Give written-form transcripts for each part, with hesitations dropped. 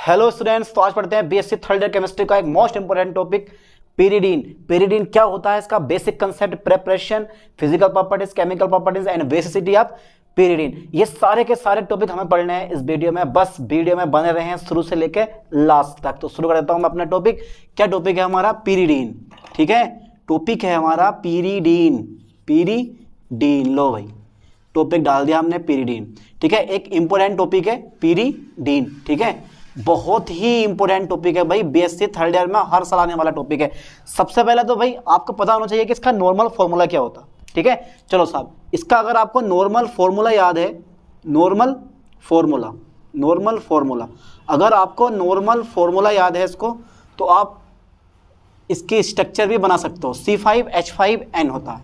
Hello students, तो आज पढ़ते हैं बीएससी थर्ड ईयर केमिस्ट्री का एक most important topic pyridine. Pyridine क्या होता है, इसका basic concept, preparation, physical properties, chemical properties and basicity of pyridine. ये सारे के सारे टॉपिक हमें पढ़ने हैं इस वीडियो में। बस वीडियो में बने रहे हैं शुरू से लेके लास्ट तक। तो शुरू कर देता हूं मैं अपना टॉपिक। क्या टॉपिक है हमारा? पेरिडीन। ठीक है, टॉपिक है हमारा पेरिडीन। पेरिडीन, लो भाई टॉपिक डाल दिया हमने पेरिडीन। ठीक है, एक इंपोर्टेंट टॉपिक है पेरिडीन। ठीक है, बहुत ही इंपोर्टेंट टॉपिक है भाई, बीएससी थर्ड ईयर में हर साल आने वाला टॉपिक है। सबसे पहले तो भाई आपको पता होना चाहिए कि इसका नॉर्मल फॉर्मूला क्या होता है। ठीक है, चलो साहब, इसका अगर आपको नॉर्मल फॉर्मूला याद है, नॉर्मल फॉर्मूला अगर आपको नॉर्मल फॉर्मूला याद है इसको, तो आप इसकी स्ट्रक्चर भी बना सकते हो। C5H5N होता है,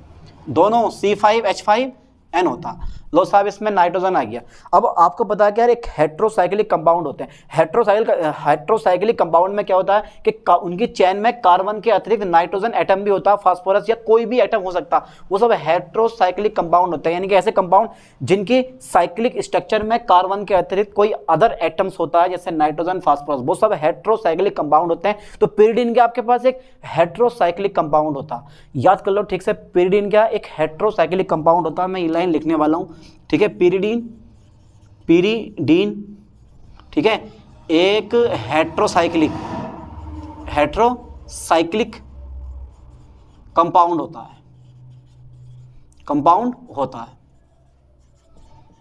दोनों C5H5N होता है। लो साहब, इसमें नाइट्रोजन आ गया। अब आपको पता है कि यार एक हेट्रोसाइक्लिक कंपाउंड होते हैं। हेट्रोसाइक्लिक कंपाउंड में क्या होता है कि उनकी चेन में कार्बन के अतिरिक्त नाइट्रोजन एटम भी होता है, फास्फोरस या कोई भी एटम हो सकता है, वो सब हेट्रोसाइक्लिक कंपाउंड होते हैं। यानी कि ऐसे कंपाउंड जिनकी साइक्लिक स्ट्रक्चर में कार्बन के अतिरिक्त कोई अदर एटम्स होता है, जैसे नाइट्रोजन, फास्फोरस, वो सब हेट्रोसाइक्लिक कंपाउंड होते हैं। तो पेरिडीन के आपके पास एक हेट्रोसाइक्लिक कंपाउंड होता है, याद कर लो ठीक से। पेरिडीन क्या एक हेट्रोसाइक्लिक कंपाउंड होता है। मैं ये लाइन लिखने वाला हूं, ठीक है। पेरिडीन ठीक है, एक हेट्रोसाइक्लिक कंपाउंड होता है।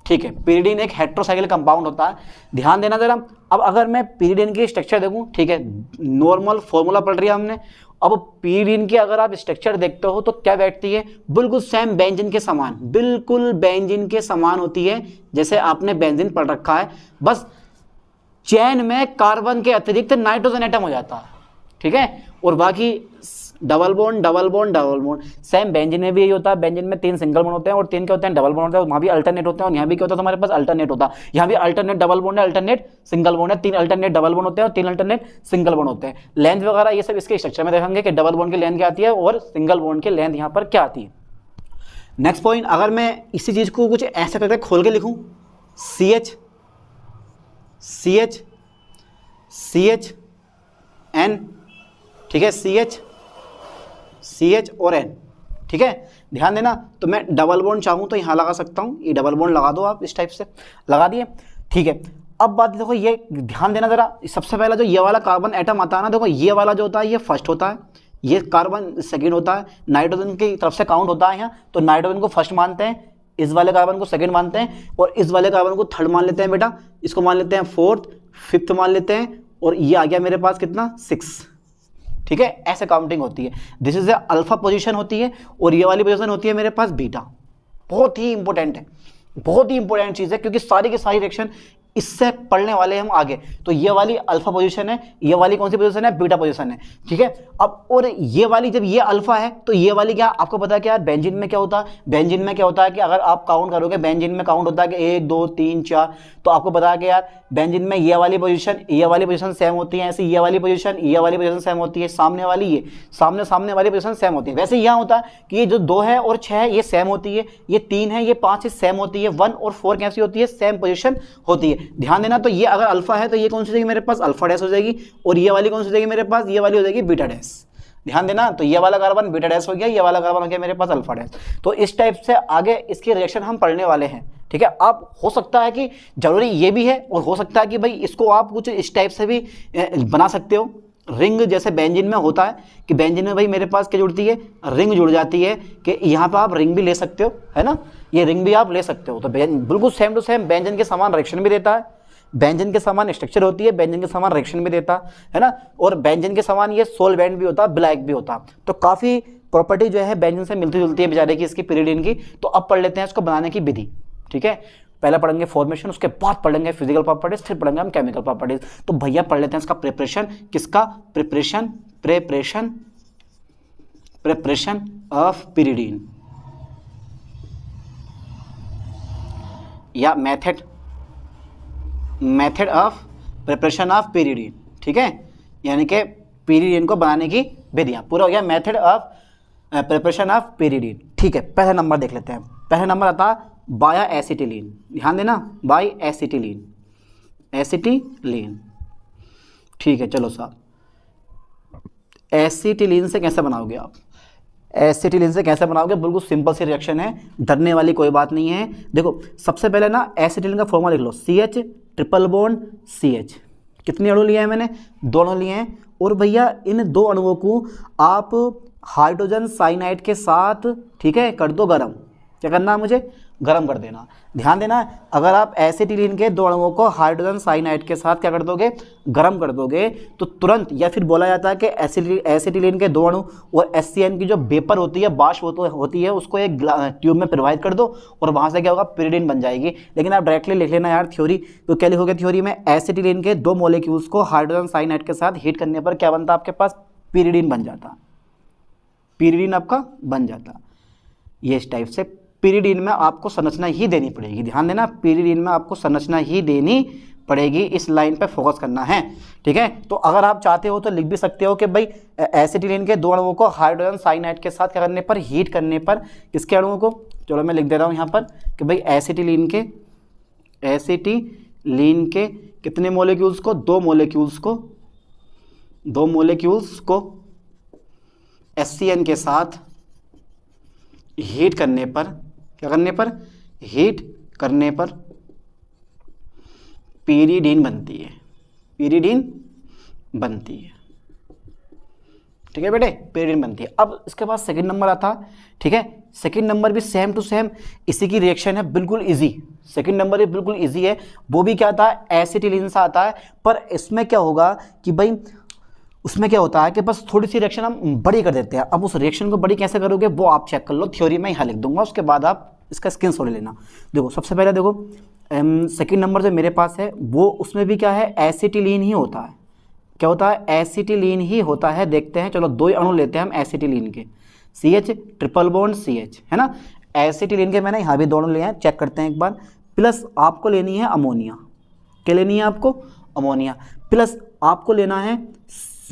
ठीक है, पेरिडीन एक हेट्रोसाइक्लिक कंपाउंड होता है, ध्यान देना जरा। अब अगर मैं पेरिडीन की स्ट्रक्चर देखूं, ठीक है, नॉर्मल फॉर्मूला पढ़ लिया हमने। अब पेरिडीन की अगर आप स्ट्रक्चर देखते हो तो क्या बैठती है? बिल्कुल सेम बेंजीन के समान, बिल्कुल बेंजीन के समान होती है, जैसे आपने बेंजीन पढ़ रखा है। बस चेन में कार्बन के अतिरिक्त नाइट्रोजन एटम हो जाता है। ठीक है, और बाकी डबल बॉन्ड सेम बेंजीन में भी यही होता है। बेंजीन में 3 सिंगल बॉन्ड होते हैं और 3 क्या होते हैं? डबल बॉन्ड होते हैं। वहां भी अल्टरनेट होते हैं और यहाँ भी क्या होता है हमारे पास? अल्टरनेट होता है। यहाँ भी अल्टरनेट डबल बॉन्ड है, अल्टरनेट सिंगल बॉन्ड है। 3 अल्टरनेट डबल बॉन्ड होते हैं और 3 अल्टरनेट सिंगल बॉन्ड होते हैं। लेंथ वगैरह ये सब इसके स्ट्रक्चर में देखेंगे कि डबल बॉन्ड की लेंथ क्या आती है और सिंगल बॉन्ड की लेंथ यहाँ पर क्या आती है। नेक्स्ट पॉइंट, अगर मैं इसी चीज को कुछ ऐसे करके खोल के लिखूं, CHN, ठीक है, CH और N, ठीक है, ध्यान देना। तो मैं डबल बॉन्ड चाहूँ तो यहाँ लगा सकता हूँ, ये डबल बॉन्ड लगा दो आप, इस टाइप से लगा दिए। ठीक है, अब बात देखो, ये ध्यान देना जरा। सबसे पहला जो ये वाला कार्बन एटम आता है ना, देखो ये वाला जो होता है ये फर्स्ट होता है, ये कार्बन सेकेंड होता है, नाइट्रोजन की तरफ से काउंट होता है यहाँ, तो नाइट्रोजन को फर्स्ट मानते हैं, इस वाले कार्बन को सेकेंड मानते हैं और इस वाले कार्बन को थर्ड मान लेते हैं बेटा, इसको मान लेते हैं फोर्थ, फिफ्थ मान लेते हैं, और ये आ गया मेरे पास कितना? 6। ठीक है, ऐसे काउंटिंग होती है। दिस इज अल्फा पोजीशन होती है और ये वाली पोजीशन होती है मेरे पास बीटा। बहुत ही इंपॉर्टेंट है, बहुत ही इंपॉर्टेंट चीज है, क्योंकि सारी की सारी रिएक्शन इससे पढ़ने वाले हम आगे। तो ये वाली अल्फा पोजीशन है, ये वाली कौन सी पोजीशन है? बीटा पोजीशन है। ठीक है, अब और ये वाली जब ये अल्फा है तो ये वाली क्या? आपको पता है कि यार बेंजीन में क्या होता है? बेंजीन में क्या होता है कि अगर आप काउंट करोगे, बेंजीन में काउंट होता है कि 1 2 3 4, तो आपको पता है कि यार बेंजीन में ये वाली पोजीशन सेम होती है, ऐसे ये वाली पोजीशन सेम होती है, सामने वाली ये सामने वाली पोजीशन सेम होती है। वैसे यहाँ होता है कि ये जो 2 है और 6 है ये सेम होती है, ये 3 है ये 5 है सेम होती है, 1 और 4 कैसी होती है? सेम पोजीशन होती है। ध्यान देना, तो ये अगर अल्फा है तो ये कौन सी हो जाएगी मेरे पास? अल्फा डैश हो जाएगी, और ये वाली कौन सी हो जाएगी मेरे पास? ये वाली हो जाएगी बीटा डैश। ध्यान देना, तो ये वाला कार्बन बीटा डैश हो गया, ये वाला कार्बन हो गया मेरे पास अल्फा डैश। तो इस टाइप से आगे इसकी रिएक्शन हम पढ़ने वाले हैं। ठीक है, अब हो सकता है कि जरूरी ये भी है और हो सकता है कि भाई इसको आप कुछ इस टाइप से भी बना सकते हो। रिंग जैसे बेंजीन में होता है कि बेंजीन में भाई मेरे पास क्या जुड़ती है? रिंग जुड़ जाती है, कि यहाँ पे आप रिंग भी ले सकते हो, है ना, ये रिंग भी आप ले सकते हो। तो बिल्कुल सेम टू सेम बेंजीन के समान रिएक्शन भी देता है, बेंजीन के समान स्ट्रक्चर होती है, बेंजीन के समान रिएक्शन भी देता है ना, और बेंजीन के समान ये सोलवेंट भी होता है, ब्लैक भी होता है। तो काफ़ी प्रॉपर्टी जो है बेंजीन से मिलती जुलती है बेचारे की, इसकी पेरिडीन की। तो अब पढ़ लेते हैं इसको बनाने की विधि। ठीक है, पहले पढ़ेंगे फॉर्मेशन, उसके बाद पढ़ेंगे फिजिकल प्रॉपर्टीज, फिर पढ़ेंगे हम केमिकल प्रॉपर्टीज। तो भैया पढ़ लेते हैं इसका प्रिपरेशन। किसका प्रिपरेशन ऑफ पेरिडीन, या method of preparation of pyridine. ठीक है, यानी कि पेरिडीन को बनाने की विधियां। पूरा हो गया method of preparation of pyridine. ठीक है, पहला नंबर देख लेते हैं। पहला नंबर आता बाया एसिटिलीन। ध्यान देना, बाई एसिटिलीन। ठीक है चलो साहब, एसिटिलीन से कैसे बनाओगे आप, एसिटिलीन से कैसे बनाओगे, बिल्कुल सिंपल सी रिएक्शन है, डरने वाली कोई बात नहीं है। देखो सबसे पहले ना एसिटिलीन का फॉर्मूला लिख लो, CH ट्रिपल बॉन्ड CH। कितने अणु लिए हैं मैंने, 2 अणु लिए हैं। और भैया इन 2 अणुओं को आप हाइड्रोजन साइनाइड के साथ, ठीक है, कर दो गर्म। क्या करना है मुझे, गर्म कर देना। ध्यान देना, अगर आप एसिटिलीन के 2 अणुओं को हाइड्रोजन साइनाइड के साथ क्या कर दोगे, गर्म कर दोगे, तो तुरंत, या फिर बोला जाता है कि एसिटिलीन के 2 अणु और HCN की जो वेपर होती है, वाष्प होती है, उसको एक ट्यूब में प्रवाहित कर दो और वहाँ से क्या होगा, पिरिडीन बन जाएगी। लेकिन आप डायरेक्टली लिख लेना यार थ्योरी, तो क्या लिखोगे थ्योरी में, एसिटिलीन के 2 मॉलिक्यूल्स को हाइड्रोजन साइनाइड के साथ हीट करने पर क्या बनता आपके पास, पिरिडीन बन जाता, पिरिडीन आपका बन जाता। ये इस टाइप से पिरिडीन में आपको संरचना ही देनी पड़ेगी। ध्यान देना, पिरिडीन में आपको संरचना ही देनी पड़ेगी, इस लाइन पे फोकस करना है, ठीक है। तो अगर आप चाहते हो तो लिख भी सकते हो कि भाई एसिटिलीन के 2 अणुओं को हाइड्रोजन साइनाइड के साथ क्या करने पर, हीट करने पर, किसके अणुओं को, चलो मैं लिख दे रहा हूँ यहाँ पर कि भाई एसिटिलीन के कितने मॉलिक्यूल्स को, 2 मॉलिक्यूल्स को HCN के साथ हीट करने पर, क्या करने पर, हीट करने पर पिरिडीन बनती है, पिरिडीन बनती है, ठीक है बेटे, पिरिडीन बनती है। अब इसके बाद सेकंड नंबर आता है, ठीक है। सेकंड नंबर भी सेम टू सेम इसी की रिएक्शन है, बिल्कुल इजी। सेकंड नंबर भी बिल्कुल इजी है, वो भी क्या आता है, एसिटिलीन से आता है। पर इसमें क्या होगा कि भाई उसमें क्या होता है कि बस थोड़ी सी रिएक्शन हम बड़ी कर देते हैं। अब उस रिएक्शन को बड़ी कैसे करोगे वो आप चेक कर लो, थ्योरी में यहाँ लिख दूंगा, उसके बाद आप इसका स्क्रीनशॉट ले लेना। देखो सबसे पहले देखो सेकंड नंबर जो मेरे पास है वो, उसमें भी क्या है, एसिटिलीन ही होता है। क्या होता है, एसिटिलीन ही होता है। देखते हैं, चलो 2 अणु लेते हैं हम एसिटिलीन के, CH ट्रिपल बॉन्ड CH, है ना। एसिटिलीन के मैंने यहाँ भी 2 अणु लिए हैं, चेक करते हैं एक बार। प्लस आपको लेनी है अमोनिया, क्या लेनी है आपको, अमोनिया। प्लस आपको लेना है,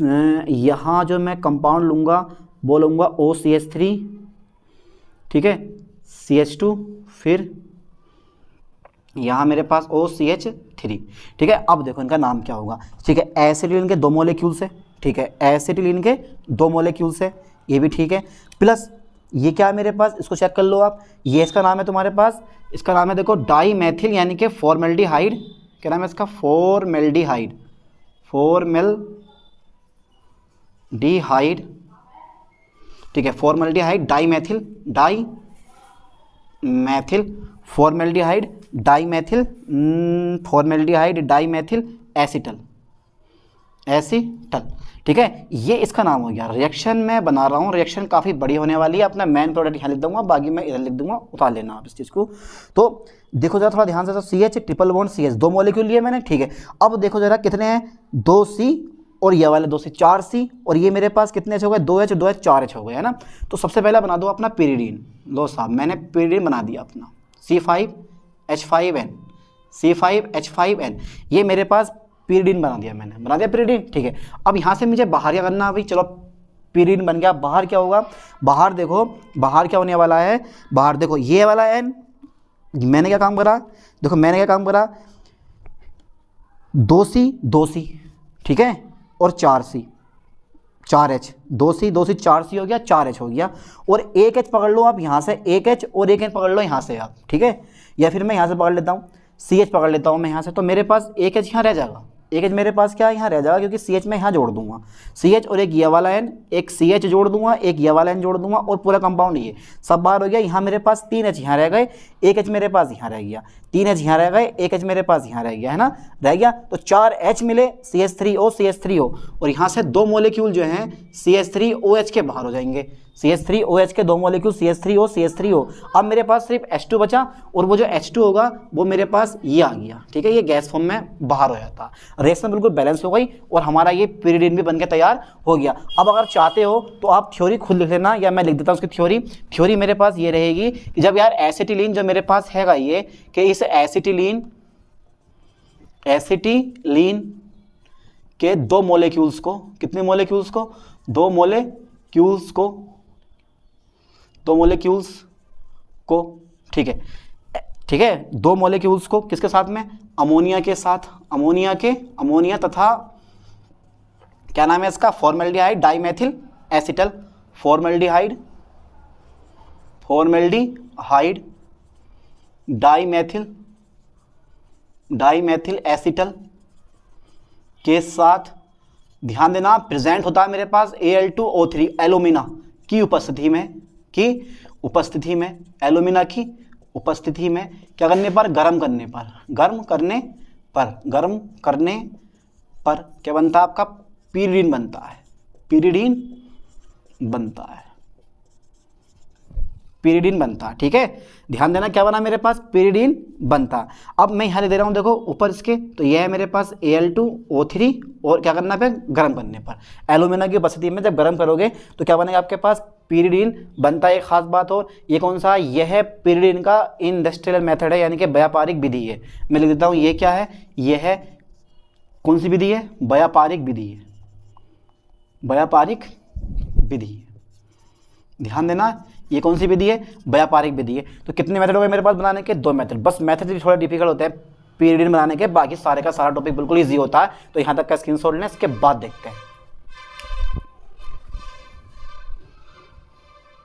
यहाँ जो मैं कंपाउंड लूँगा वो लूँगा OCH3, ठीक है, CH2, फिर यहाँ मेरे पास OCH3, ठीक है। अब देखो इनका नाम क्या होगा, ठीक है। एसिटिलीन के 2 मॉलिक्यूल्स है, ठीक है, एसिटिलीन के 2 मॉलिक्यूल्स है, ये भी ठीक है। प्लस ये क्या है मेरे पास, इसको चेक कर लो आप, ये इसका नाम है तुम्हारे पास, इसका नाम है देखो डाईमेथिल, यानी कि फॉर्मेल्डिहाइड। क्या नाम है इसका, फॉर्मेल्डिहाइड, फॉर्मेल्डिहाइड, ठीक है, formaldehyde dimethyl, formaldehyde dimethyl, formaldehyde dimethyl acetal, ठीक है, ये इसका नाम हो गया। रिएक्शन मैं बना रहा हूँ, रिएक्शन काफ़ी बड़ी होने वाली है। अपना मेन प्रोडक्ट यहाँ लिख दूंगा, बाकी मैं इधर लिख दूंगा, उतार लेना आप इस चीज़ को। तो देखो जरा थोड़ा ध्यान से, तो CH triple bond CH 2 molecule लिए मैंने, ठीक है। अब देखो जरा कितने हैं, 2C और ये वाले 2C, 4C, और ये मेरे पास कितने हो गए, 2H 4H हो गए, है ना। तो सबसे पहले बना दो अपना पिरिडीन। लो साहब मैंने पिरिडीन बना दिया अपना, C5H5N, C5H5N, ये मेरे पास पिरिडीन बना दिया मैंने, बना दिया पिरिडीन, ठीक है। अब यहाँ से मुझे बाहर क्या करना है भाई, चलो पिरिडीन बन गया, बाहर क्या होगा, बाहर देखो, बाहर क्या होने वाला है, बाहर देखो ये वाला N, मैंने क्या काम करा, देखो मैंने क्या काम करा, 2C, ठीक है, और 4C 4H, 2C 4C हो गया, 4H हो गया, और 1H पकड़ लो आप यहाँ से, 1H और 1H पकड़ लो यहाँ से आप, ठीक है। या फिर मैं यहाँ से पकड़ लेता हूँ, CH पकड़ लेता हूँ मैं यहाँ से, तो मेरे पास 1H यहाँ रह जाएगा, 1H मेरे पास क्या यहाँ रह जाएगा, क्योंकि CH मैं यहाँ जोड़ दूंगा, CH और एक ये वाला N, एक CH जोड़ दूंगा, एक ये वाला N जोड़ दूंगा, और पूरा कंपाउंड ये सब बाहर हो गया। यहाँ मेरे पास 3H यहाँ रह गए, 1H मेरे पास यहाँ रह गया, 3H यहाँ रह गए, 1H मेरे पास यहाँ रह गया, है ना, रह गया। तो 4H मिले, CH3O CH3O, और यहाँ से 2 मॉलिक्यूल जो हैं CH3OH के बाहर हो जाएंगे, CH3OH के 2 मॉलिक्यूल CH3O CH3O। अब मेरे पास सिर्फ H2 बचा, और वो जो H2 होगा वो मेरे पास ये आ गया, ठीक है, ये गैस फॉर्म में बाहर हो जाता। रिएक्शन बिल्कुल बैलेंस हो गई, और हमारा ये पिरिडीन भी बनके तैयार हो गया। अब अगर चाहते हो तो आप थ्योरी खुद लिख लेना, या मैं लिख देता हूँ उसकी थ्योरी मेरे पास ये रहेगी कि जब यार एसिटिलीन जो मेरे पास हैगा ये, कि इस एसिटिलीन के 2 मॉलिक्यूल्स को, कितने मॉलिक्यूल्स को, 2 मॉलिक्यूल्स को, ठीक है, 2 मॉलिक्यूल्स को किसके साथ में, अमोनिया के साथ, अमोनिया तथा क्या नाम है इसका, formaldehyde dimethyl acetal, formaldehyde dimethyl acetal के साथ, ध्यान देना, प्रेजेंट होता है मेरे पास Al2O3 एल्यूमिना की उपस्थिति में एल्यूमिना की उपस्थिति में क्या करने पर, गर्म करने पर क्या बनता है आपका, पीरिडीन बनता है। ठीक है, ध्यान देना, क्या बना मेरे पास, पीरिडीन बनता। अब मैं यहाँ दे रहा हूँ, देखो ऊपर इसके, तो यह है मेरे पास Al2O3 और क्या करना पे, गर्म करने पर, एल्यूमिना की उपस्थिति में जब गर्म करोगे तो क्या बनेगा आपके पास, पीरिडीन बनता है। एक खास बात और, ये कौन सा, यह पीरिडीन का इंडस्ट्रियल मेथड है, यानी कि व्यापारिक विधि है। मैं लिख देता हूँ, ये क्या है, यह है कौन सी विधि है, व्यापारिक विधि है। ध्यान देना, ये कौन सी विधि है, व्यापारिक विधि है। तो कितने मेथड हो गए मेरे पास बनाने के, 2 मेथड। बस मेथड भी थोड़ा डिफिकल्ट होता है पीरियड बनाने के, बाकी सारे का सारा टॉपिक बिल्कुल इजी होता है। तो यहाँ तक का स्क्रीनशॉट लें, इसके बाद देखते हैं।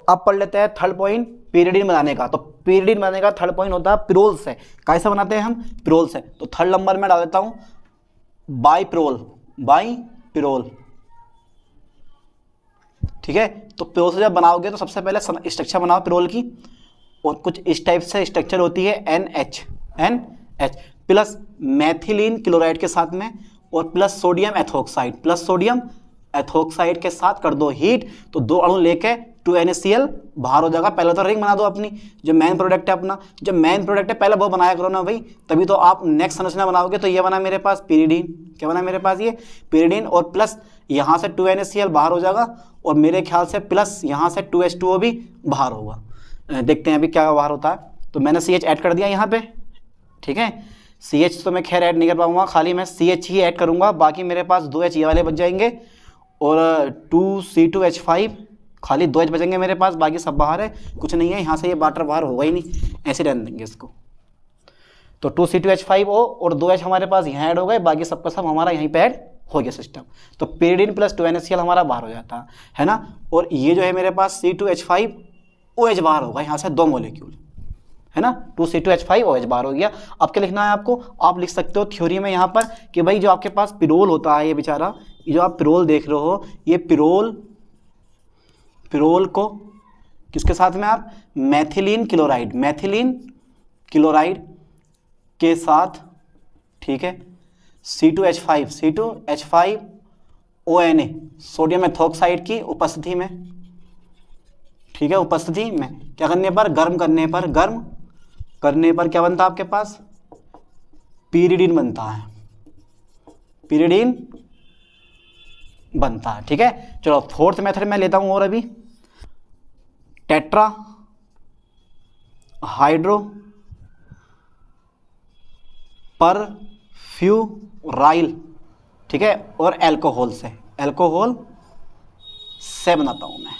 अब पढ़ लेते हैं थर्ड पॉइंट पीरियडिन बनाने का। तो पीरियडिन बनाने का थर्ड पॉइंट होता है पिरोल से। कैसे बनाते हैं हम, पिरोल से। तो थर्ड नंबर में डाल देता हूं बाइपिरोल। ठीक है, तो पिरोल से जब बनाओगे तो सबसे पहले स्ट्रक्चर बनाओ पिरोल की, और कुछ इस टाइप से स्ट्रक्चर होती है, NH प्लस मैथिलीन क्लोराइड के साथ में, और प्लस सोडियम एथोक्साइड के साथ कर दो हीट, तो 2 अणु लेके 2NaCl बाहर हो जाएगा। पहले तो रिंग बना दो अपनी, जो मेन प्रोडक्ट है अपना, जो मेन प्रोडक्ट है पहले वो बनाया करो ना भाई, तभी तो आप नेक्स्ट संरचना बनाओगे। तो ये बना मेरे पास पीरिडीन, क्या बना मेरे पास, ये पीरिडीन, और प्लस यहाँ से 2NaCl बाहर हो जाएगा, और मेरे ख्याल से प्लस यहाँ से 2H2O भी बाहर होगा। देखते हैं अभी क्या बाहर होता है। तो मैंने CH ऐड कर दिया यहाँ पे। ठीक है, CH तो मैं खैर ऐड नहीं कर पाऊंगा, खाली मैं CH ही ऐड करूंगा, बाकी मेरे पास 2H ये वाले बच जाएंगे, और 2C2H5 खाली 2H बचेंगे मेरे पास, बाकी सब बाहर है, कुछ नहीं है। यहाँ से ये वाटर बाहर होगा ही नहीं, ऐसे रहने देंगे इसको। तो 2C2H5O और 2H हमारे पास यहाँ ऐड हो गए, बाकी सबका सब हमारा यहीं पे ऐड हो गया सिस्टम। तो पीरिडीन प्लस 2NaCl हमारा बाहर हो जाता है ना, और ये जो है मेरे पास C2H5OH बाहर होगा, यहाँ से 2 मॉलिक्यूल है ना, 2C2H5OH बाहर हो गया। अब क्या लिखना है आपको, आप लिख सकते हो थ्योरी में यहाँ पर कि भाई जो आपके पास पिरोल होता है, ये बेचारा, ये जो आप पिरोल देख रहे हो, ये पिरोल को किसके साथ में आप, मैथिलीन क्लोराइड के साथ, ठीक है, C2H5ONa सोडियम एथोक्साइड की उपस्थिति में, ठीक है, उपस्थिति में क्या करने पर, गर्म करने पर क्या बनता है आपके पास, पीरिडीन बनता है, ठीक है। चलो फोर्थ मेथड में लेता हूं, और अभी टेट्रा हाइड्रो परफ्यूराइल, ठीक है, और अल्कोहल से बनाता हूं मैं,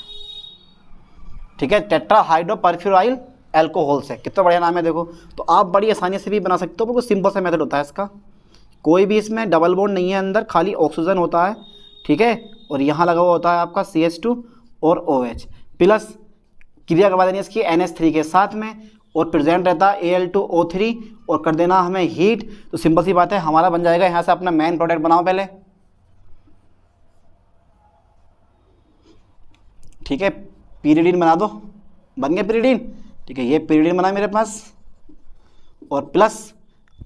ठीक है, टेट्रा हाइड्रो परफ्यूराइल अल्कोहल से। कितना बढ़िया नाम है देखो। तो आप बड़ी आसानी से भी बना सकते हो, बिल्कुल सिंपल सा मेथड होता है इसका, कोई भी इसमें डबल बॉन्ड नहीं है, अंदर खाली ऑक्सीजन होता है, ठीक है, और यहाँ लगा हुआ होता है आपका CH2 और OH, प्लस क्रिया करवा देनी है इसकी NH3 के साथ में, और प्रेजेंट रहता है Al2O3, और कर देना हमें हीट। तो सिंपल सी बात है, हमारा बन जाएगा, यहाँ से अपना मेन प्रोडक्ट बनाओ पहले, ठीक है, पीरिडीन बना दो, बन गया पीरिडीन, ठीक है, ये पीरिडीन बना मेरे पास, और प्लस,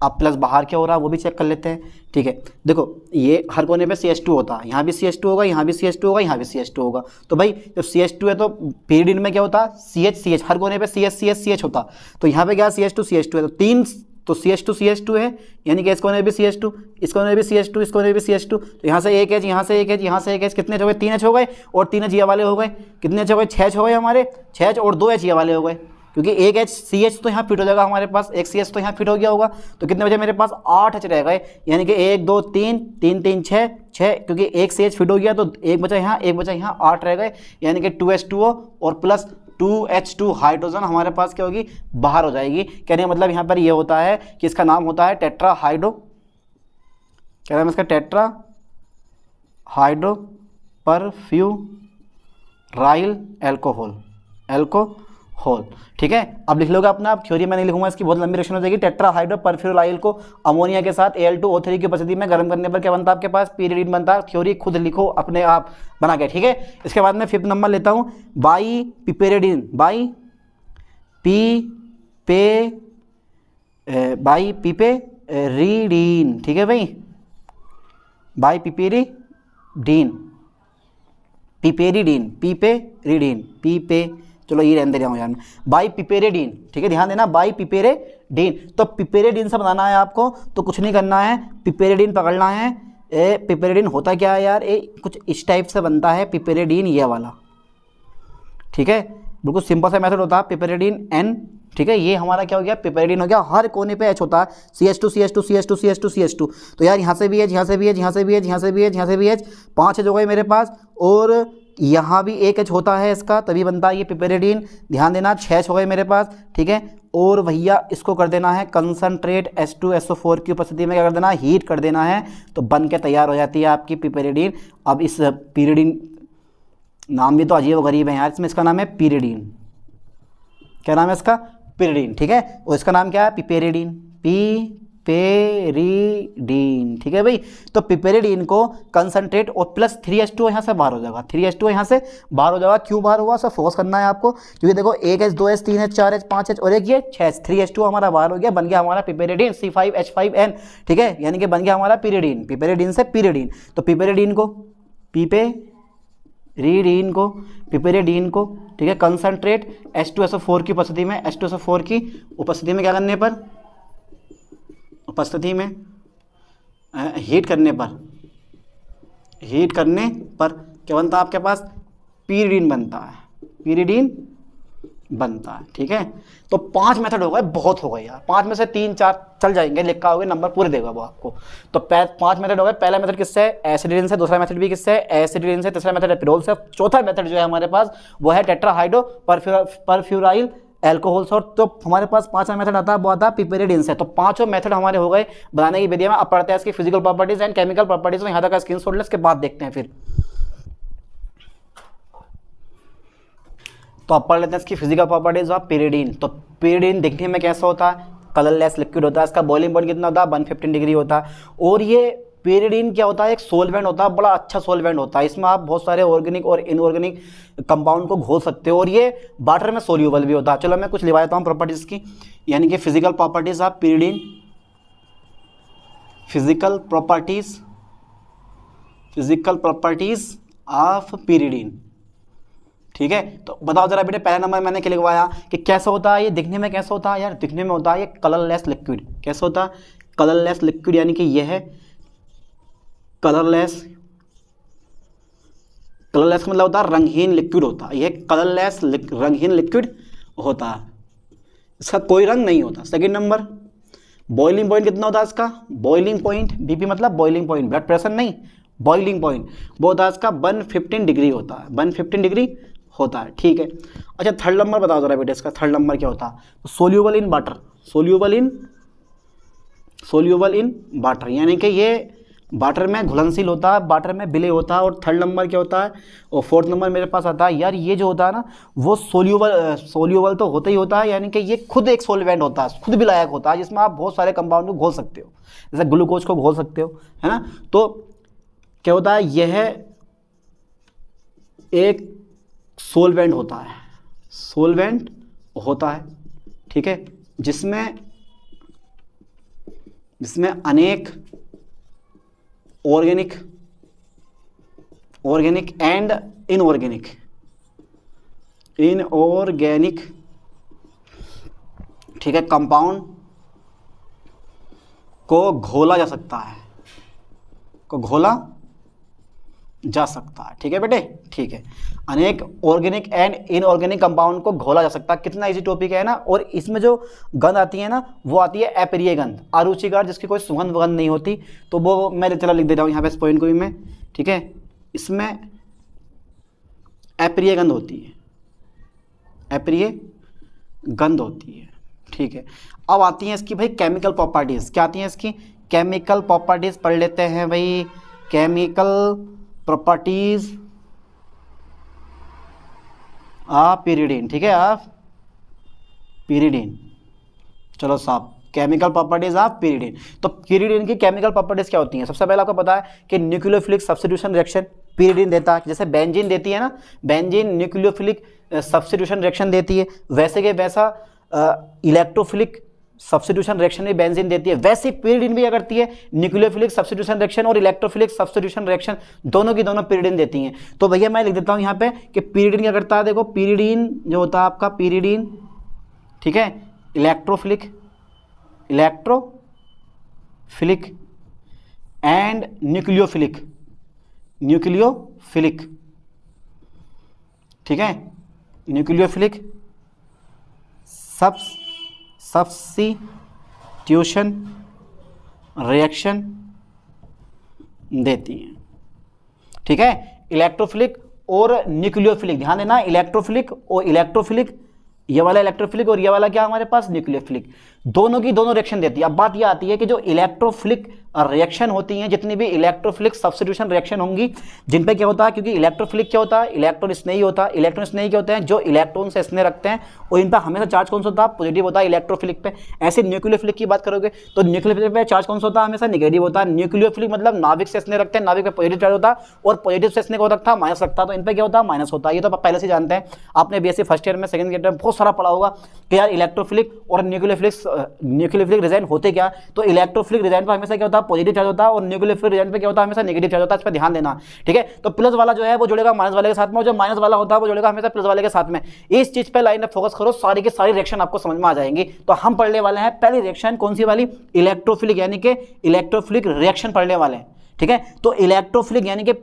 अब प्लस बाहर क्या हो रहा है वो भी चेक कर लेते हैं, ठीक है। देखो ये हर कोने पे CH2 होता है, यहाँ भी CH2 होगा, यहाँ भी CH2 होगा, यहाँ भी CH2 होगा। तो भाई जब CH2 है तो पीरियड में क्या होता है, CH हर कोने पे CH होता, तो यहाँ पे क्या CH2 है, तो 3, तो CH2 है, यानी कि इस कोने भी CH2, इस कोने भी CH2, इस कोने भी CH2, तो यहाँ से एक H, यहाँ से एक H, यहाँ से एक H, कितने हो गए, 3 H हो गए, और 3 H ये वाले हो गए, कितने H हो गए, 6 H हो गए हमारे, 6 H और 2 H ये वाले हो गए, क्योंकि एक H CH तो यहाँ फिट हो जाएगा हमारे पास, एक CH तो यहाँ फिट हो गया होगा, तो कितने बचे मेरे पास, 8 H रह गए, यानी कि 1 2 3 3 3 6, क्योंकि एक CH फिट हो गया तो एक बचा यहाँ, एक बचा यहाँ, 8 रह गए, यानी कि 2H2O और प्लस 2H2 हाइड्रोजन हमारे पास क्या होगी, बाहर हो जाएगी। कहने का मतलब यहाँ पर ये होता है कि इसका नाम होता है टेट्रा हाइड्रो, क्या नाम है इसका, टेट्रा हाइड्रो परफ्यूराइल एल्कोहल, एल्कोहल, ठीक है। अब लिख लोगे अपना, अब थ्योरी मैं नहीं लिखूंगा, इसकी बहुत लंबी रिएक्शन हो जाएगी। टेट्रा हाइड्रो परफ्यूराइल को अमोनिया के साथ Al2O3 की उपस्थिति में गर्म करने पर क्या बनता है आपके पास, pyridine बनता है। थ्योरी खुद लिखो अपने आप बना के, ठीक है। इसके बाद में 5th नंबर लेता हूँ, बाई पिपेरिडीन, ठीक है भाई, बाई पिपेरिडीन, चलो ये रहने दे रहा हूँ यार, बाई पिपेरिडीन, ठीक है, ध्यान देना, बाई पिपेरिडीन। तो पिपेरिडीन से बनाना है आपको, तो कुछ नहीं करना है, पिपेरिडीन पकड़ना है। पिपेरिडीन होता क्या है यार, कुछ इस टाइप से बनता है पिपेरिडीन, ये वाला, ठीक है, बिल्कुल सिंपल सा मेथड होता है, पिपेरिडीन N, ठीक है। ये हमारा क्या हो गया, पिपेरिडीन हो गया। हर कोने पे H होता है, CH2, तो यार यहाँ से भी H, यहाँ से भी H, यहाँ से भी H, यहाँ से भी H, यहाँ से भी H, 5 H हो गए मेरे पास, और यहाँ भी एक H होता है इसका, तभी बनता है ये पिपेरिडीन, ध्यान देना। 6 H हो गए मेरे पास, ठीक है। और भैया इसको कर देना है कंसनट्रेट H2SO4 की उपस्थिति में, क्या कर देना है, हीट कर देना है, तो बन के तैयार हो जाती है आपकी पिपेरिडीन। अब इस पिरिडीन, नाम भी तो अजीब गरीब है यार इसमें, इसका नाम है पिरिडीन, क्या नाम है इसका, पिरिडीन, ठीक है। और इसका नाम क्या है, पिपेरिडीन, पिपेरिडीन, ठीक है भाई। तो पिपेरिडीन को कंसंट्रेट और प्लस 3H2 यहाँ से बाहर हो जाएगा, 3H2 यहाँ से बाहर हो जाएगा। क्यों बाहर हुआ, सब फोकस करना है आपको, क्योंकि देखो 1H 2H 3H 4H 5H और एक ये 6H, 3H2 हमारा बाहर हो गया, बन गया हमारा पिपेरिडीन, C5H5N, ठीक है, यानी कि बन गया हमारा पिरिडीन, पिपेरिडीन से पिरिडीन। तो पिपेरिडीन को ठीक है, कंसंट्रेट H2SO4 की उपस्थिति में, H2SO4 की उपस्थिति में क्या करने पर, उपस्थिति में हीट करने पर क्या बनता है आपके पास, पिरिडीन बनता है, ठीक है। तो 5 मेथड हो गए, बहुत हो गए यार, 5 में से 3-4 चल जाएंगे, लिखा होगा नंबर पूरे देगा वो आपको। तो 5 मेथड हो गए। पहला मेथड किससे है, एसिडिन से, दूसरा मेथड भी किससे है, एसिडिन से, तीसरा मेथड है पिरोल से, चौथा मेथड जो है हमारे पास वो है टेट्राहाइड्रो परफ्यूराइल एल्कोहल से। तो हमारे पास 5वां मेथड आता है, वो आता है पिपेरिडीन से। तो 5 मेथड हमारे हो गए बनाने की विधि में। अब पढ़ते हैं इसकी physical properties and chemical properties, तो यहाँ तक स्क्रीनशॉट ले, इसके बाद देखते हैं फिर। तो अब पढ़ लेते हैं इसकी फिजिकल प्रॉपर्टीज ऑफ पिरिडीन। तो पिरिडीन दिखने में कैसा होता है, कलरलेस लिक्विड होता है, इसका बॉइलिंग पॉइंट कितना होता है, 115 डिग्री होता है। और ये पिरिडीन क्या होता है, एक सोलवेंट होता है, बड़ा अच्छा सोलवेंट होता है, इसमें आप बहुत सारे ऑर्गेनिक और इनऑर्गेनिक कंपाउंड को घोल सकते हो, और ये वाटर में सोल्यूबल भी होता है। चलो मैं कुछ लिखवा देता हूँ प्रॉपर्टीज की, यानी कि physical properties of pyridine, physical properties of pyridine, ठीक है। तो बताओ जरा बेटे, पहला नंबर मैंने क्या लिखवाया कि कैसा होता है ये, दिखने में कैसा होता है यार, दिखने में होता है ये कलरलेस लिक्विड। कैसा होता है, कलरलेस लिक्विड, यानी कि यह है कलरलेस का मतलब होता है रंगहीन लिक्विड होता है, यह कलरलेस रंगहीन लिक्विड होता है, इसका कोई रंग नहीं होता। सेकंड नंबर, बॉइलिंग पॉइंट कितना होता है इसका, बॉइलिंग पॉइंट, बीपी मतलब बॉइलिंग पॉइंट, ब्लड प्रेशर नहीं, बॉइलिंग पॉइंट, वो होता है इसका 115 डिग्री होता है, 115 डिग्री होता है, ठीक है। अच्छा थर्ड नंबर बताओ जरा बेटे, इसका थर्ड नंबर क्या होता है, soluble in water, soluble in water, यानी कि ये वाटर में घुलनशील होता है, वाटर में विलय होता है। और थर्ड नंबर क्या होता है, और फोर्थ नंबर मेरे पास आता है यार, ये जो होता है ना वो सोल्यूबल तो होता ही होता है, यानी कि ये खुद एक सोलवेंट होता है, खुद विलायक होता है, जिसमें आप बहुत सारे कंपाउंड को घोल सकते हो, जैसे ग्लूकोज को घोल सकते हो, है ना। तो क्या होता है, यह एक सोलवेंट होता है, ठीक है, जिसमें अनेक ऑर्गेनिक एंड इनऑर्गेनिक ठीक है कंपाउंड को घोला जा सकता है, ठीक है बेटे, ठीक है। अनेक ऑर्गेनिक एंड इनऑर्गेनिक कंपाउंड को घोला जा सकता है, कितना इजी टॉपिक है ना। और इसमें जो गंध आती है ना, वो आती है अप्रिय गंध, अरुचिकर, जिसकी कोई सुगंध वगंध नहीं होती, तो वो मैं चला लिख दे रहा हूँ यहाँ पे इस पॉइंट को भी मैं, ठीक है। इसमें अप्रिय गंध होती है, ठीक है। अब आती है इसकी भाई केमिकल प्रॉपर्टीज, क्या आती है इसकी केमिकल प्रॉपर्टीज, पढ़ लेते हैं भाई। केमिकल प्रॉपर्टीज ऑफ pyridine, ठीक है, ऑफ pyridine। चलो साहब, केमिकल प्रॉपर्टीज ऑफ pyridine। तो pyridine की केमिकल प्रॉपर्टीज क्या होती हैं? सबसे पहले आपको पता है कि न्यूक्लियोफिलिक सब्स्टिट्यूशन रिएक्शन pyridine देता है, जैसे बेंजीन देती है ना, बेंजीन न्यूक्लियोफिलिक सब्स्टिट्यूशन रिएक्शन देती है, वैसे के वैसा इलेक्ट्रोफिलिक सब्स्टिट्यूशन रिएक्शन भी बेंजीन देती है, वैसे pyridine भी क्या करती है, न्यूक्लियोफिलिक सब्स्टिट्यूशन रिएक्शन और इलेक्ट्रोफिलिक सब्स्टिट्यूशन रिएक्शन दोनों की दोनों pyridine देती हैं। तो भैया मैं लिख देता हूं यहाँ पे कि pyridine क्या करता है, देखो pyridine जो होता है आपका pyridine, ठीक है, इलेक्ट्रोफिलिक एंड न्यूक्लियोफिलिक, ठीक है, न्यूक्लियोफिलिक सब्स्टिट्यूशन रिएक्शन देती हैं, ठीक है। इलेक्ट्रोफिलिक और न्यूक्लियोफिलिक, ध्यान देना, इलेक्ट्रोफिलिक ये वाला इलेक्ट्रोफिलिक और ये वाला क्या हमारे पास न्यूक्लियोफिलिक, दोनों की दोनों रिएक्शन देती है। अब बात ये आती है कि जो इलेक्ट्रोफिलिक रिएक्शन होती हैं, जितनी भी इलेक्ट्रोफिलिक सब्स्टिट्यूशन रिएक्शन होंगी, जिन पे क्या होता है, क्योंकि इलेक्ट्रोफिलिक क्या होता है, इलेक्ट्रॉन स्नेही होता है। इलेक्ट्रॉन स्नेही क्या होते हैं, जो इलेक्ट्रॉन से स्नेह रखते हैं और इन पर हमेशा चार्ज कौन सा होता है, पॉजिटिव होता है इलेक्ट्रोफिलिक पे। ऐसे न्यूक्लियोफिलिक की बात करोगे तो न्यूक्लियोफिलिक पे चार्ज कौन सा होता है, हमेशा नेगेटिव होता है। न्यूक्लियोफिलिक मतलब नाभिक से स्नेह रखते हैं, नाभिक पे पॉजिटिव चार्ज होता है और पॉजिटिव से स्नेह को रखता है माइनस रखता है, तो इन पे क्या होता है, माइनस होता है। ये तो आप पहले से जानते हैं, आपने बीएससी फर्स्ट ईयर में, सेकंड ईयर में बहुत सारा पढ़ा होगा कि यार इलेक्ट्रोफिलिक और न्यूक्लियोफिलिक रिजन होते क्या। तो इलेक्ट्रोफिलिक रिजन पर हमेशा क्या होता है, पॉजिटिव चार्ज होता है और न्यूक्लियोफिलिक रिजन पे क्या होता है, हमेशा नेगेटिव चार्ज होता है। इस पर ध्यान देना, ठीक है। तो प्लस वाला जो है वो जुड़ेगा माइनस वाले के साथ में, और जो माइनस वाला होता है वो जुड़ेगा हमेशा प्लस वाले के साथ में। इस चीज पे लाइन में फोकस करो, सारी की सारी रिएक्शन आपको समझ में आ जाएंगी। तो हम पढ़ने वाले हैं पहली रिएक्शन, कौन सी वाली, इलेक्ट्रोफिलिक, यानी कि इलेक्ट्रोफिलिक रिएक्शन पढ़ने वाले हैं, ठीक है। तो इलेक्ट्रोफिलिक यानी कि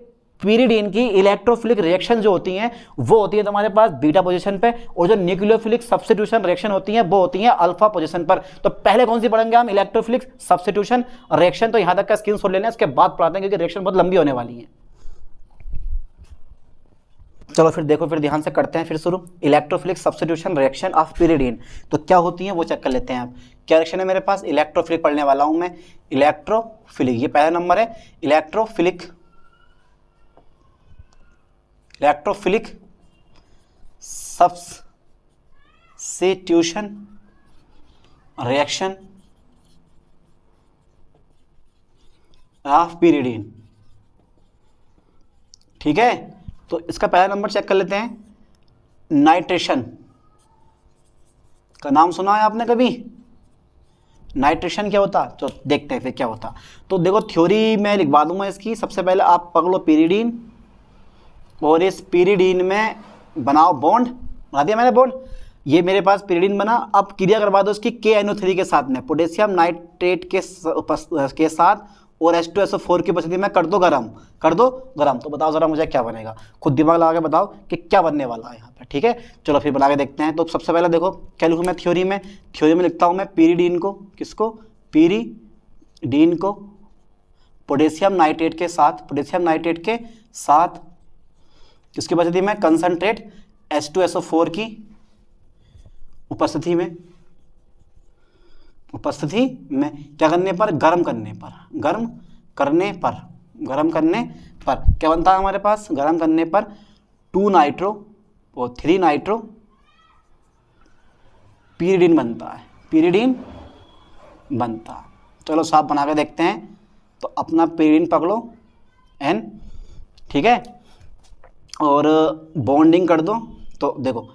pyridine की इलेक्ट्रोफिलिक रिएक्शन जो होती हैं वो होती है तुम्हारे पास बीटा पोजीशन पे, और जो न्यूक्लियोफिलिक सब्स्टिट्यूशन रिएक्शन होती हैं वो होती हैं अल्फा पोजीशन पर। तो पहले कौन सी पढ़ेंगे हम, इलेक्ट्रोफिलिक सब्स्टिट्यूशन रिएक्शन। तो यहां तक का स्क्रीनशॉट लेना है, इसके बाद पढ़ाते हैं क्योंकि रिएक्शन बहुत लंबी होने वाली है। चलो फिर देखो, फिर ध्यान से करते हैं फिर शुरू। Electrophilic substitution reaction of pyridine, तो क्या होती है वो चेक कर लेते हैं। आप क्या रिएक्शन है मेरे पास, इलेक्ट्रोफिलिक पढ़ने वाला हूं मैं, इलेक्ट्रोफिलिक, ये पहला नंबर है, electrophilic substitution reaction of pyridine, ठीक है। तो इसका पहला नंबर चेक कर लेते हैं, नाइट्रेशन का नाम सुना है आपने कभी, नाइट्रेशन क्या होता, तो देखते हैं फिर क्या होता। तो देखो थ्योरी मैं लिखवा दूंगा इसकी। सबसे पहले आप पकड़ लो pyridine और इस pyridine में बनाओ बॉन्ड, बना दिया मैंने बॉन्ड, ये मेरे पास pyridine बना। अब क्रिया करवा दो इसकी KNO3 के साथ में, पोटेशियम नाइट्रेट के साथ, और H2SO4 की उपस्थिति में कर दो गरम, तो बताओ जरा मुझे क्या बनेगा, खुद दिमाग लगा के बताओ कि क्या बनने वाला है यहाँ पे, ठीक है। चलो फिर बना के देखते हैं। तो सबसे पहले देखो क्या लिखूँ मैं थ्योरी में लिखता हूँ मैं pyridine को, किसको, pyridine को पोटेशियम नाइट्रेट के साथ किसकी उपस्थिति में, कंसंट्रेट H2SO4 की उपस्थिति में क्या करने पर, गरम करने पर क्या बनता है हमारे पास, गरम करने पर 2 नाइट्रो और 3 नाइट्रो pyridine बनता है। चलो साफ बना के देखते हैं। तो अपना pyridine पकड़ो N, ठीक है, और बॉन्डिंग कर दो। तो देखो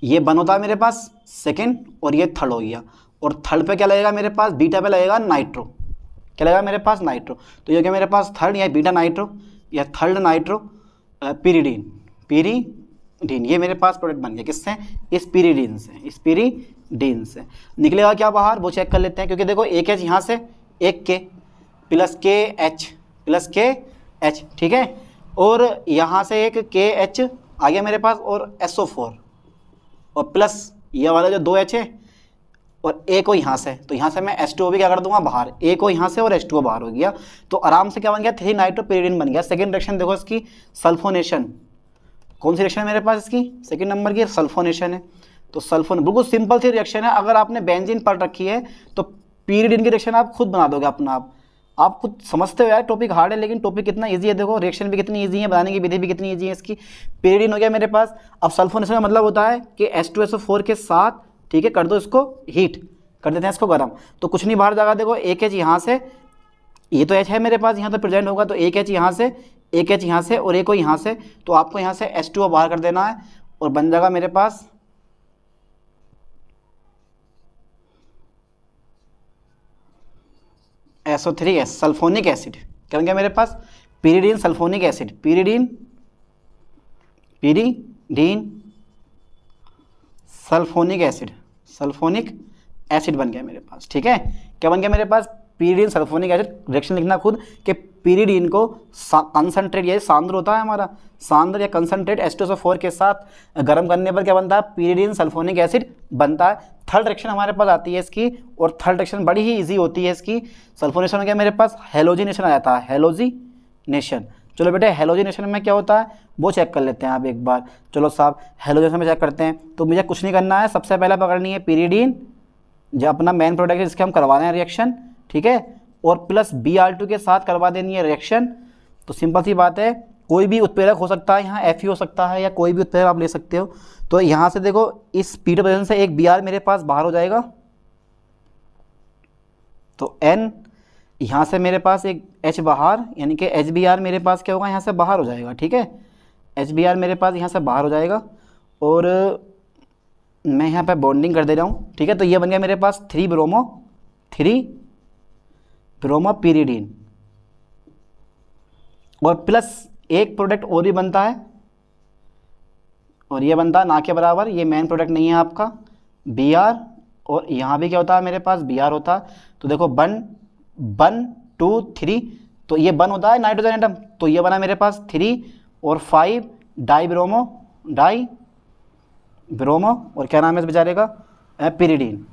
ये बन होता है मेरे पास सेकेंड और ये थर्ड हो गया, और थर्ड पे क्या लगेगा मेरे पास, बीटा पे लगेगा नाइट्रो, क्या लगेगा मेरे पास, नाइट्रो। तो ये क्या मेरे पास थर्ड या बीटा नाइट्रो या थर्ड नाइट्रो pyridine, ये मेरे पास प्रोडक्ट बन गया, किससे, इस pyridine से निकलेगा क्या बाहर वो चेक कर लेते हैं। क्योंकि देखो एक H यहाँ से, एक K प्लस के H, ठीक है, और यहाँ से एक KH आ गया मेरे पास, और SO4 और प्लस ये वाला जो 2 H है, और एक को यहाँ से, तो यहाँ से मैं H2O भी क्या कर दूंगा बाहर, एक को यहाँ से और H2O बाहर हो गया। तो आराम से क्या बन गया, 3 नाइट्रो pyridine बन गया। सेकंड रिएक्शन देखो इसकी, सल्फोनेशन, कौन सी रिएक्शन है मेरे पास इसकी, सेकंड नंबर की सल्फोनेशन है। तो सल्फोन बिल्कुल सिंपल सी रिएक्शन है। अगर आपने बेंजीन पढ़ रखी है तो pyridine की रिएक्शन आप खुद बना दोगे अपना आप। आप खुद समझते हो यार टॉपिक हार्ड है, लेकिन टॉपिक कितना इजी है। देखो रिएक्शन भी कितनी इजी है, बनाने की विधि भी कितनी इजी है इसकी। पीरियडिन हो गया मेरे पास। अब सल्फोनेशन का मतलब होता है कि H2SO4 के साथ, ठीक है, कर दो इसको हीट, कर देते हैं इसको गर्म, तो कुछ नहीं बाहर जाएगा। देखो एक H यहाँ से, ये तो H है मेरे पास यहाँ तो प्रेजेंट होगा, तो एक H यहाँ से, एक H यहाँ से और एक को यहाँ से, तो आपको यहाँ से H2O बाहर कर देना है और बन जाएगा मेरे पास SO3S सल्फोनिक एसिड। क्या बन गया मेरे पास? Pyridine sulphonic acid, pyridine sulphonic acid, sulphonic acid बन गया मेरे पास। ठीक है, क्या बन गया मेरे पास? Pyridine sulphonic acid. रिएक्शन लिखना खुद कि पीरिडीन को कंसंट्रेट, ये सांद्र होता है हमारा, सांद्र या कंसंट्रेट H2SO4 के साथ गर्म करने पर क्या बनता है? पीरिडीन सल्फोनिक एसिड बनता है। थर्ड रिएक्शन हमारे पास आती है इसकी, और थर्ड रिएक्शन बड़ी ही इजी होती है इसकी। सल्फोनेशन में क्या मेरे पास? हेलोजिनेशन आ जाता है, हेलोजिनेशन। चलो बेटे हेलोजिनेशन में क्या होता है वो चेक कर लेते हैं आप एक बार। चलो साहब हेलोजिनेशन में चेक करते हैं। तो मुझे कुछ नहीं करना है, सबसे पहले पकड़नी है पीरिडीन, जो अपना मेन प्रोडक्ट है जिसके हम करवा रहे हैं रिएक्शन, ठीक है, और प्लस Br2 के साथ करवा देनी है रिएक्शन। तो सिंपल सी बात है, कोई भी उत्प्रेरक हो सकता है, यहाँ Fe हो सकता है या कोई भी उत्प्रेरक आप ले सकते हो। तो यहाँ से देखो इस P2 पोजीशन से एक Br मेरे पास बाहर हो जाएगा, तो N यहाँ से मेरे पास एक H बाहर, यानी कि HBr मेरे पास क्या होगा? यहाँ से बाहर हो जाएगा। ठीक है, HBr मेरे पास यहाँ से बाहर हो जाएगा और मैं यहाँ पे बॉन्डिंग कर दे रहा हूँ। ठीक है, तो ये बन गया मेरे पास 3 ब्रोमोपीरिडीन, और प्लस एक प्रोडक्ट और भी बनता है, और ये बनता है ना के बराबर, ये मेन प्रोडक्ट नहीं है आपका, Br, और यहाँ भी क्या होता है मेरे पास? Br होता है। तो देखो 1 2 3, तो ये 1 होता है नाइट्रोजन एटम, तो ये बना मेरे पास 3 और 5 डाइब्रोमो, और क्या नाम है इस बेचारे का? पीरिडीन।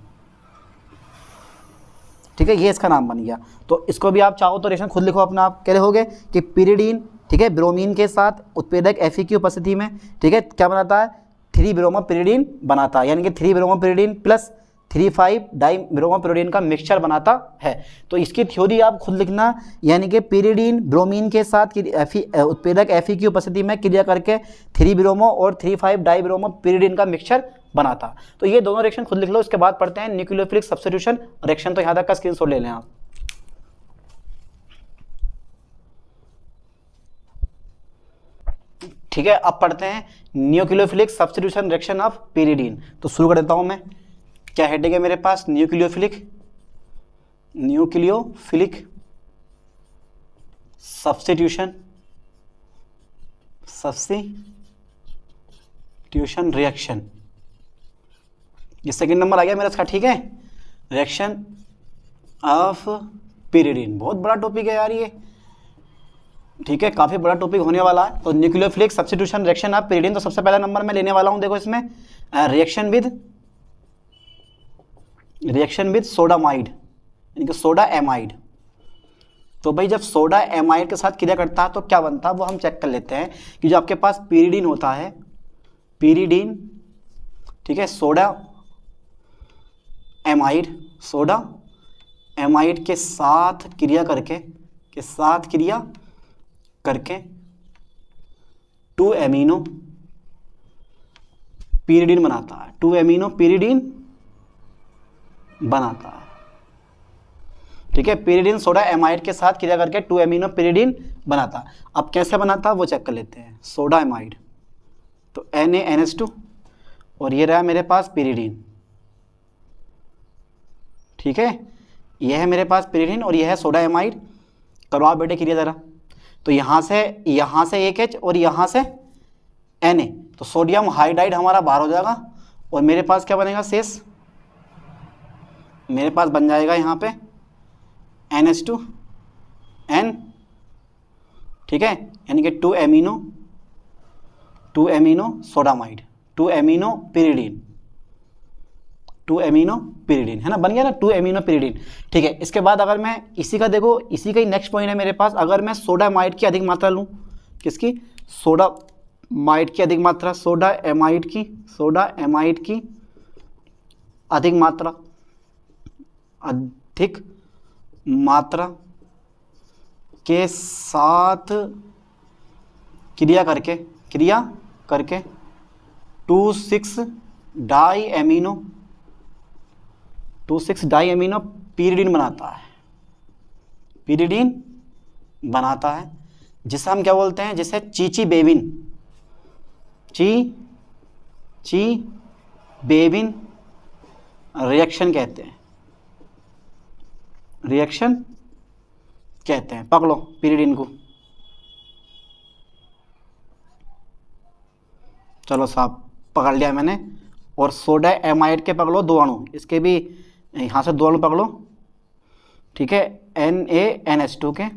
ठीक है, ये इसका नाम बन गया। तो इसको भी आप चाहो तो रिएक्शन खुद लिखो अपना, आप क्या लिखोगे कि पीरिडीन, ठीक है, ब्रोमीन के साथ उत्प्रेरक Fe की उपस्थिति में, ठीक है, क्या बनाता है? 3 ब्रोमोपीरिडीन बनाता है, यानी कि 3 ब्रोमोपीरिडीन प्लस 3,5 डाइब्रोमोपीरिडीन का मिक्सचर बनाता है। तो इसकी थ्योरी आप खुद लिखना, यानी कि पीरिडीन ब्रोमीन के साथ उत्प्रेरक Fe की उपस्थिति में क्रिया करके 3 ब्रोमो और 3,5 डाइब्रोमोपीरिडीन का मिक्सचर बनाता। तो ये दोनों रिएक्शन खुद लिख लो। इसके बाद पढ़ते हैं न्यूक्लियोफिलिक सब्स्टिट्यूशन रिएक्शन। तो यहाँ तक का स्क्रीनशॉट ले लें आप। ठीक है, अब पढ़ते हैं nucleophilic substitution reaction of pyridine. तो शुरू कर देता हूं मैं। क्या हेडिंग है मेरे पास? Nucleophilic substitution reaction. ये सेकंड नंबर आ गया मेरा इसका। ठीक है, रिएक्शन ऑफ पीरिडीन, बहुत बड़ा टॉपिक है यार ये। ठीक है, काफी बड़ा टॉपिक होने वाला है। तो nucleophilic substitution reaction of pyridine, तो सबसे पहला नंबर मैं लेने वाला हूं। देखो इसमें रिएक्शन विद सोडामाइड, यानी कि सोडा एमाइड। तो भाई जब सोडा एमाइड के साथ क्रिया करता है तो क्या बनता है वो हम चेक कर लेते हैं। कि जो आपके पास पीरिडीन होता है, पीरिडीन, ठीक है, सोडा एमाइड के साथ क्रिया करके 2 एमिनो पीरिडीन बनाता है, 2 एमिनो पीरिडीन बनाता है। ठीक है, पीरिडीन सोडा एमाइड के साथ क्रिया करके 2 एमिनो पीरिडीन बनाता है। अब कैसे बनाता है वो चेक कर लेते हैं। सोडा एमाइड, तो NaNH2, और ये रहा मेरे पास पीरिडीन। ठीक है, यह है मेरे पास पीरिडीन और यह है सोडा एमाइड। करो आप बेटे क्रिया जरा। तो यहाँ से एक H और यहाँ से Na, तो सोडियम हाइड्राइड हमारा बाहर हो जाएगा और मेरे पास क्या बनेगा शेष? मेरे पास बन जाएगा यहाँ पे NH2N। ठीक है, यानी कि 2 एमिनो सोडामाइड, 2 एमिनो पीरिडीन, है ना, बन गया ना 2 एमिनो पीरिडीन। ठीक है, इसके बाद अगर मैं इसी का देखो, इसी का ही नेक्स्ट पॉइंट है मेरे पास। अगर मैं सोडामाइड की अधिक मात्रा लूँ, किसकी? सोडामाइड की अधिक मात्रा, सोडा एमाइड की अधिक मात्रा के साथ क्रिया करके 2,6 डाई एमिनो पीरिडीन बनाता है, जिसे हम क्या बोलते हैं, जिसे ची बेबिन रिएक्शन कहते हैं। पकड़ो पीरिडीन को, चलो साहब पकड़ लिया मैंने। और सोडा एमाइड के पकड़ो 2 अणु, इसके भी यहाँ से 2 अणु पकड़ो, ठीक है, NaNH2 के।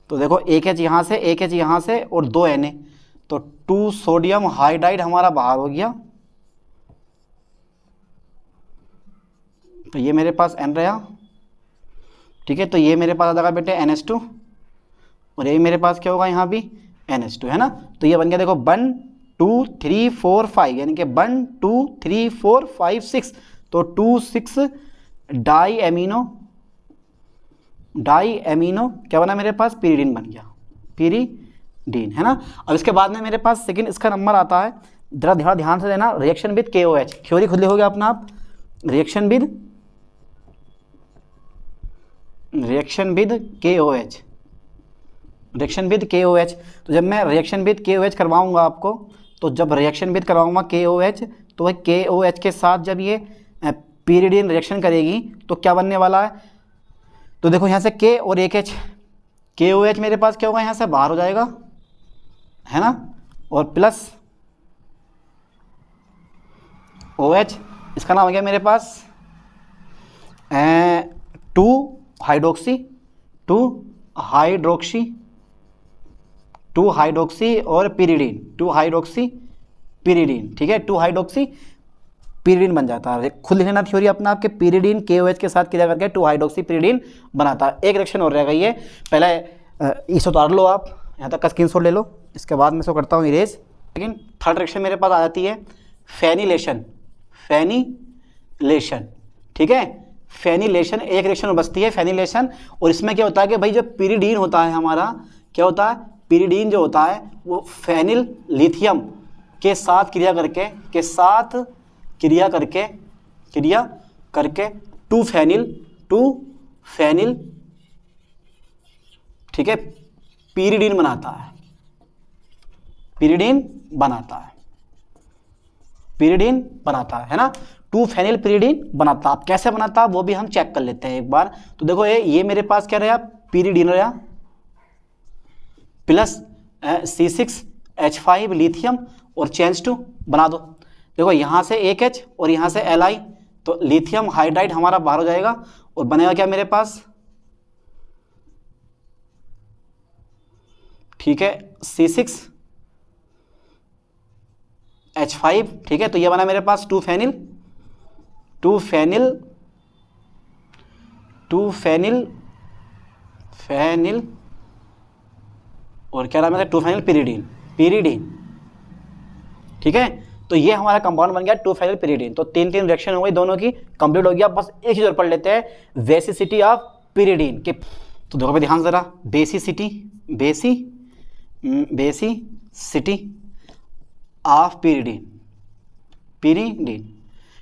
तो देखो एक H यहाँ से और 2 Na, तो 2 सोडियम हाइड्राइड हमारा बाहर हो गया। तो ये मेरे पास N रहा, ठीक है। तो ये मेरे पास आ जाएगा बेटे NH2 और ये मेरे पास क्या होगा यहाँ भी NH2, है ना। तो ये बन गया देखो 1 2 3 4 5, यानी कि 1 2 3 4 5 6, तो 2,6 डाई एमिनो क्या बना मेरे पास, पीरिडीन बन गया, पीरिडीन, है ना। अब इसके बाद में मेरे पास सेकंड इसका नंबर आता है, जरा ध्यान से देना, रिएक्शन विद KOH। थ्योरी खुद लिखोगे अपना आप, रिएक्शन विद KOH। तो जब मैं रिएक्शन विद KOH करवाऊंगा आपको, तो जब रिएक्शन विद करवाऊंगा KOH, तो वह KOH के साथ जब ये पीरिडीन रिएक्शन करेगी तो क्या बनने वाला है। तो देखो यहाँ से K और एक H, KOH मेरे पास क्या होगा, यहाँ से बाहर हो जाएगा, है ना, और प्लस OH, इसका नाम हो गया मेरे पास 2 हाइड्रोक्सी और पीरिडीन, ठीक है, 2 हाइड्रोक्सी पीरिडीन बन जाता है। खुद लिखना थ्योरी अपना आपके, पीरिडीन KOH के साथ क्रिया करके 2 हाइड्रोक्सी पीरिडीन बनाता है। एक रिएक्शन और रहेगा ये, पहले इसे उतार लो आप, यहाँ तक का स्क्रीनशॉट ले लो, इसके बाद मैं इसको करता हूँ इरेज। लेकिन थर्ड रिएक्शन मेरे पास आ जाती है फेनिलेशन, ठीक है, फेनिलेशन एक रिएक्शन बचती है, फेनिलेशन। और इसमें क्या होता है कि भाई जो पीरिडीन होता है हमारा, क्या होता है, पीरिडीन जो होता है वो फेनिल लिथियम के साथ क्रिया करके 2 फेनिल, ठीक है, पीरिडीन बनाता है, है ना। 2 फेनिल पीरिडीन बनाता है। आप कैसे बनाता है वो भी हम चेक कर लेते हैं एक बार। तो देखो ये मेरे पास क्या रहा, पीरिडीन रहा, प्लस C6H5 लिथियम और चेंज टू बना दो। देखो यहाँ से एक H और यहाँ से Li, तो लिथियम हाइड्राइड हमारा बाहर हो जाएगा और बनेगा क्या मेरे पास, ठीक है, C6H5, ठीक है। तो ये बना मेरे पास 2 फेनिल और क्या नाम है, 2 फेनिल पीरिडीन, ठीक है। तो ये हमारा कंपाउंड बन गया 2 फेनिल पीरिडीन। तो 3 रिएक्शन हो गई, दोनों की कंप्लीट हो गया। बस एक चीज और पढ़ लेते हैं, बेसिसिटी ऑफ पीरिडीन के। तो देखो ध्यान जरा, बेसिसिटी ऑफ पीरिडीन,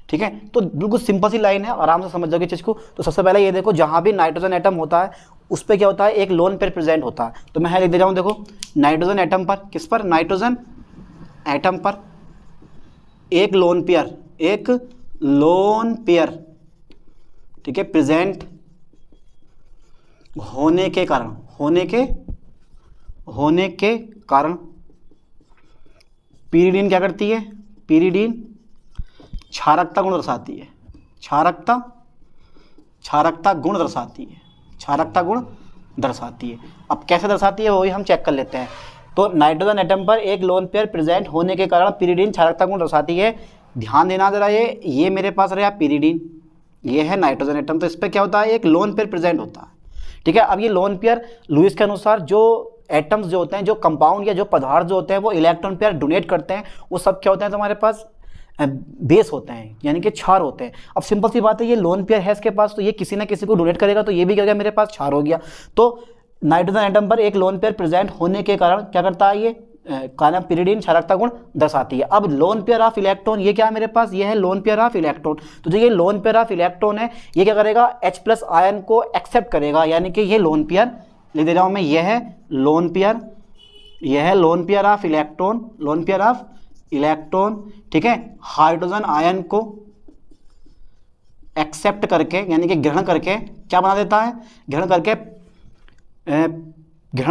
ठीक है। तो बिल्कुल सिंपल सी लाइन है, आराम से समझ जाओगे चीज को। तो सबसे पहले ये देखो, जहां भी नाइट्रोजन एटम होता है उस पर क्या होता है, एक लोन पेयर प्रेजेंट होता है। तो मैं लिख दे जाऊँ, देखो नाइट्रोजन एटम पर, किस पर, नाइट्रोजन एटम पर एक लोन पेयर, ठीक है, प्रेजेंट होने के कारण पीरिडीन क्या करती है, पीरिडीन क्षारकता गुण दर्शाती है। अब कैसे दर्शाती है वो भी हम चेक कर लेते हैं। तो नाइट्रोजन एटम पर एक लोन पेयर प्रेजेंट होने के कारण पीरिडीन क्षारकता गुण दर्शाती है। ध्यान देना जरा, ये मेरे पास रहा पीरिडीन, ये है नाइट्रोजन एटम। तो इस पर क्या होता है, एक लोन पेयर प्रेजेंट होता है, ठीक है। अब ये लोन पेयर लुईस के अनुसार जो एटम्स जो होते हैं, जो कंपाउंड या जो पदार्थ जो होते हैं वो इलेक्ट्रॉन पेयर डोनेट करते हैं, वो सब क्या होते हैं, तो हमारे पास बेस होते हैं, यानी कि क्षार होते हैं। अब सिंपल सी बात है, ये लोन पेयर है इसके पास, तो ये किसी ना किसी को डोनेट करेगा, तो ये भी क्या हो गया मेरे पास, क्षार हो गया। तो नाइट्रोजन एटम पर एक लोन पेयर प्रेजेंट होने के कारण क्या करता है ये का पिरिडीन क्षारकता गुण दर्शाती है। अब लोन पेयर ऑफ इलेक्ट्रॉन, ये क्या है मेरे पास, ये है लोन पेयर ऑफ इलेक्ट्रॉन। तो जो ये लोन पेयर ऑफ इलेक्ट्रॉन है ये क्या करेगा, H+ आयन को एक्सेप्ट करेगा, यानी कि ये लोन पेयर लिख दे रहा हूं मैं, ये है लोन पेयर, ये है lone pair of electron, lone pair of electron, ठीक है, हाइड्रोजन आयन को एक्सेप्ट करके यानी कि ग्रहण करके क्या बना देता है, ग्रहण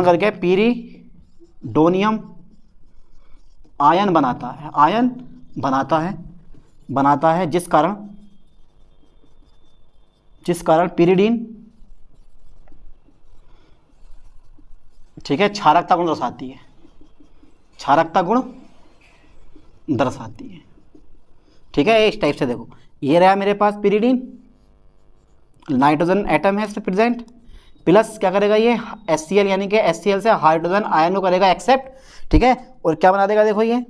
करके पीरिडोनियम आयन बनाता है, आयन बनाता है जिस कारण पिरिडीन, ठीक है, क्षारकता गुण दर्शाती है, क्षारकता गुण दर्शाती है, ठीक है। इस टाइप से देखो, ये रहा मेरे पास पिरिडीन, नाइट्रोजन एटम है इसमें प्रेजेंट, प्लस क्या करेगा ये HCl, यानी कि HCl से हाइड्रोजन आयन को करेगा एक्सेप्ट, ठीक है, और क्या बना देगा, देखो ये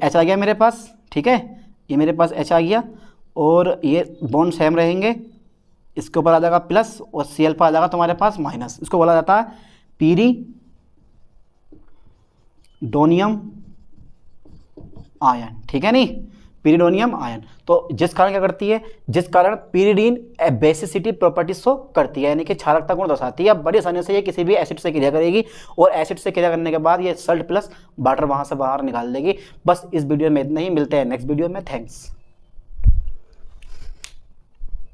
H आ गया मेरे पास, ठीक है, ये मेरे पास H आ गया, और ये बॉन्ड सेम रहेंगे, इसके ऊपर आ जाएगा प्लस और Cl पर आ जाएगा तुम्हारे पास माइनस। इसको बोला जाता है पीरिडोनियम आयन, ठीक है नहीं, पीरिडोनियम आयन। तो जिस कारण क्या करती है, जिस कारण पीरिडीन बेसिसिटी प्रॉपर्टी शो करती है, यानी कि क्षारकता गुण दर्शाती है। अब बड़ी आसानी से ये किसी भी एसिड से क्रिया करेगी, और एसिड से क्रिया करने के बाद ये सल्ट प्लस वाटर वहां से बाहर निकाल देगी। बस इस वीडियो में इतना ही, मिलते हैं नेक्स्ट वीडियो में, थैंक्स।